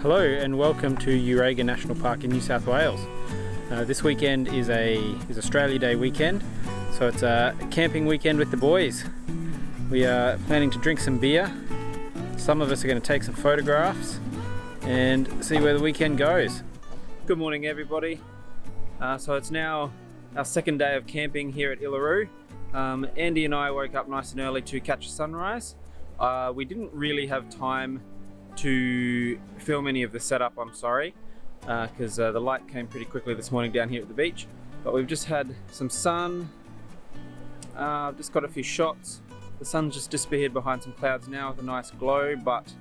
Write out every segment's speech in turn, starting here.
Hello and welcome to Yuraygir National Park in New South Wales. This weekend is Australia Day weekend, so it's a camping weekend with the boys. We are planning to drink some beer. Some of us are going to take some photographs and see where the weekend goes. Good morning everybody. So it's now our second day of camping here at Illaroo. Andy and I woke up nice and early to catch a sunrise. We didn't really have time to film any of the setup, I'm sorry, because the light came pretty quickly this morning down here at the beach. But we've just had some sun. I've just got a few shots. The sun's just disappeared behind some clouds now with a nice glow, but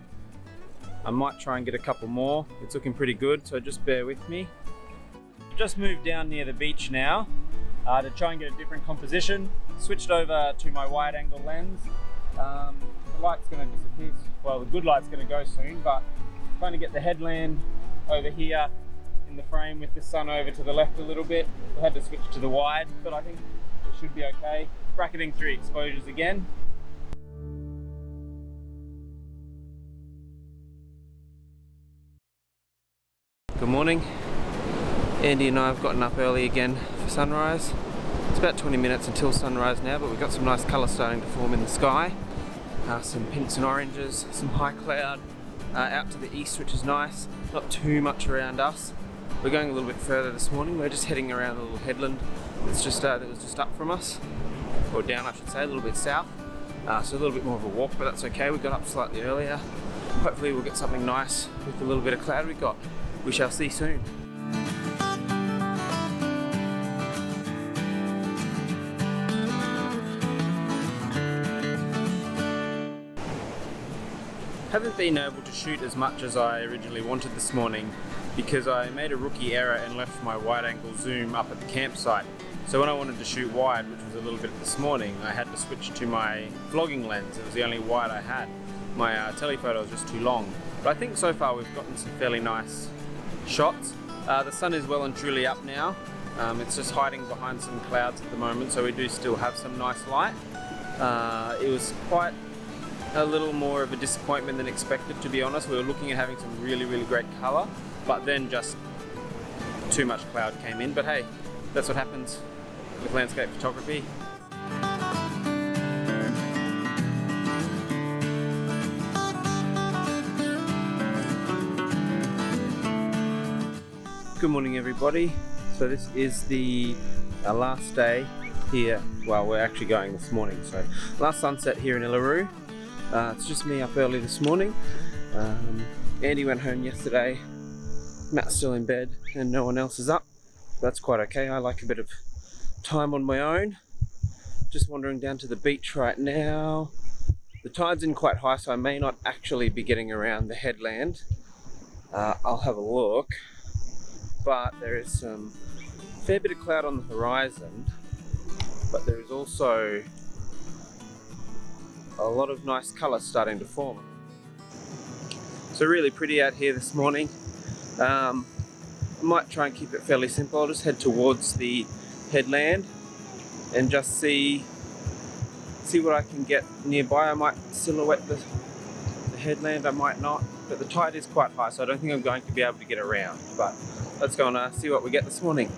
I might try and get a couple more. It's looking pretty good, so just bear with me. Just moved down near the beach now to try and get a different composition. Switched over to my wide angle lens. The light's going to disappear, well the good light's going to go soon, but trying to get the headland over here in the frame with the sun over to the left a little bit. I had to switch to the wide, but I think it should be okay. Bracketing 3 exposures again. Good morning. Andy and I have gotten up early again for sunrise. It's about 20 minutes until sunrise now, but we've got some nice colours starting to form in the sky. Some pinks and oranges, some high cloud out to the east, which is nice. Not too much around us. We're going a little bit further this morning. We're just heading around a little headland. It's just that was just up from us, or down I should say, a little bit south. So a little bit more of a walk, but that's okay. We got up slightly earlier. Hopefully we'll get something nice with a little bit of cloud we got. We shall see soon. Haven't been able to shoot as much as I originally wanted this morning because I made a rookie error and left my wide angle zoom up at the campsite. So when I wanted to shoot wide, which was a little bit this morning, I had to switch to my vlogging lens. It was the only wide I had. My telephoto was just too long. But I think so far we've gotten some fairly nice shots. The sun is well and truly up now. It's just hiding behind some clouds at the moment, so we do still have some nice light. It was quite a little more of a disappointment than expected, to be honest. We were looking at having some really great colour, but then just too much cloud came in. But hey, that's what happens with landscape photography. Good morning everybody. So this is our last day here. Well, we're actually going this morning, so last sunset here in Illaroo. It's just me up early this morning. Andy went home yesterday. Matt's still in bed and no one else is up. That's quite okay. I like a bit of time on my own. Just wandering down to the beach right now. The tide's in quite high, so I may not actually be getting around the headland. I'll have a look. But there is some fair bit of cloud on the horizon, but there is also a lot of nice colours starting to form. So really pretty out here this morning. I might try and keep it fairly simple. I'll just head towards the headland and just see what I can get nearby. I might silhouette the headland, I might not, but the tide is quite high, so I don't think I'm going to be able to get around. But let's go and see what we get this morning.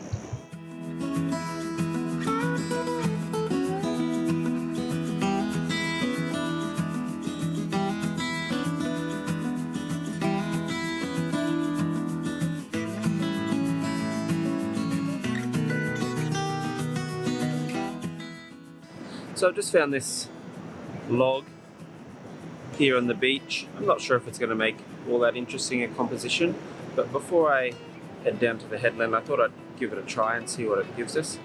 So I've just found this log here on the beach. I'm not sure if it's going to make all that interesting a composition, but before I head down to the headland, I thought I'd give it a try and see what it gives us.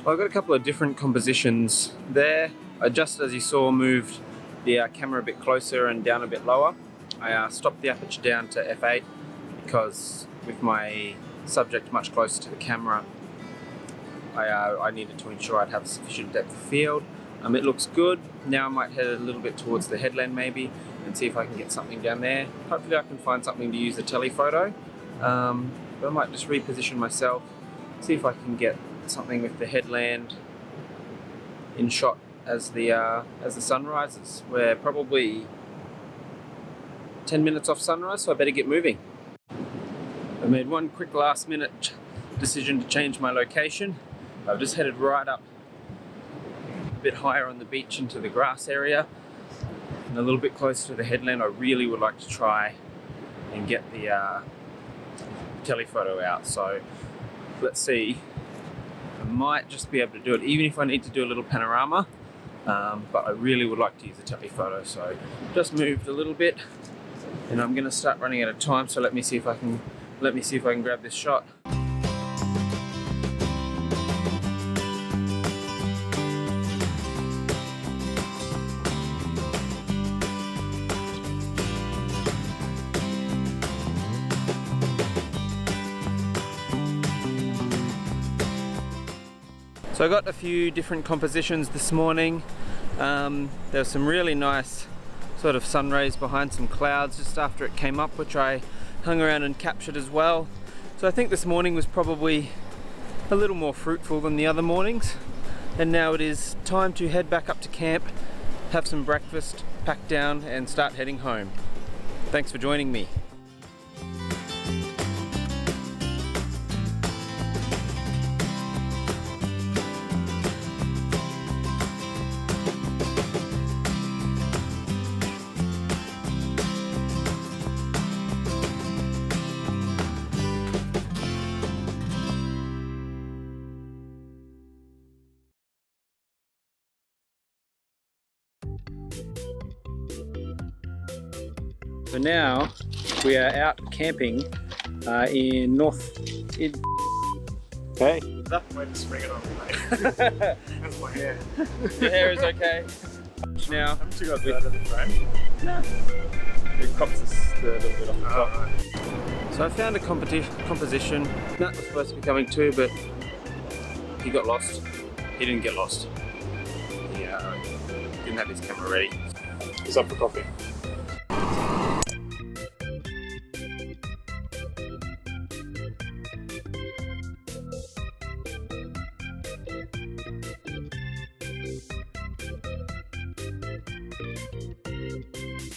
Well, I've got a couple of different compositions there. I just, as you saw, moved the camera a bit closer and down a bit lower. I stopped the aperture down to f8 because with my subject much closer to the camera, I needed to ensure I'd have sufficient depth of field. It looks good. Now I might head a little bit towards the headland maybe and see if I can get something down there. Hopefully I can find something to use the telephoto. But I might just reposition myself, see if I can get something with the headland in shot as the sun rises. We're probably 10 minutes off sunrise, so I better get moving. I made one quick last minute decision to change my location. I've just headed right up a bit higher on the beach into the grass area and a little bit closer to the headland. I really would like to try and get the telephoto out, so let's see. I might just be able to do it even if I need to do a little panorama, but I really would like to use the telephoto. So just moved a little bit and I'm going to start running out of time, so let me see if I can grab this shot. So I got a few different compositions this morning. There was some really nice sort of sun rays behind some clouds just after it came up, which I hung around and captured as well. So I think this morning was probably a little more fruitful than the other mornings. And now it is time to head back up to camp, have some breakfast, pack down and start heading home. Thanks for joining me. So now we are out camping in Okay. That way to spring it on, mate. That's my hair. Your hair is okay. Now I'm too got that in the frame. No. It crops a little bit off the top. Right. So I found a composition. Matt was supposed to be coming too, but he got lost. He didn't get lost. He didn't have his camera ready. He's up for coffee.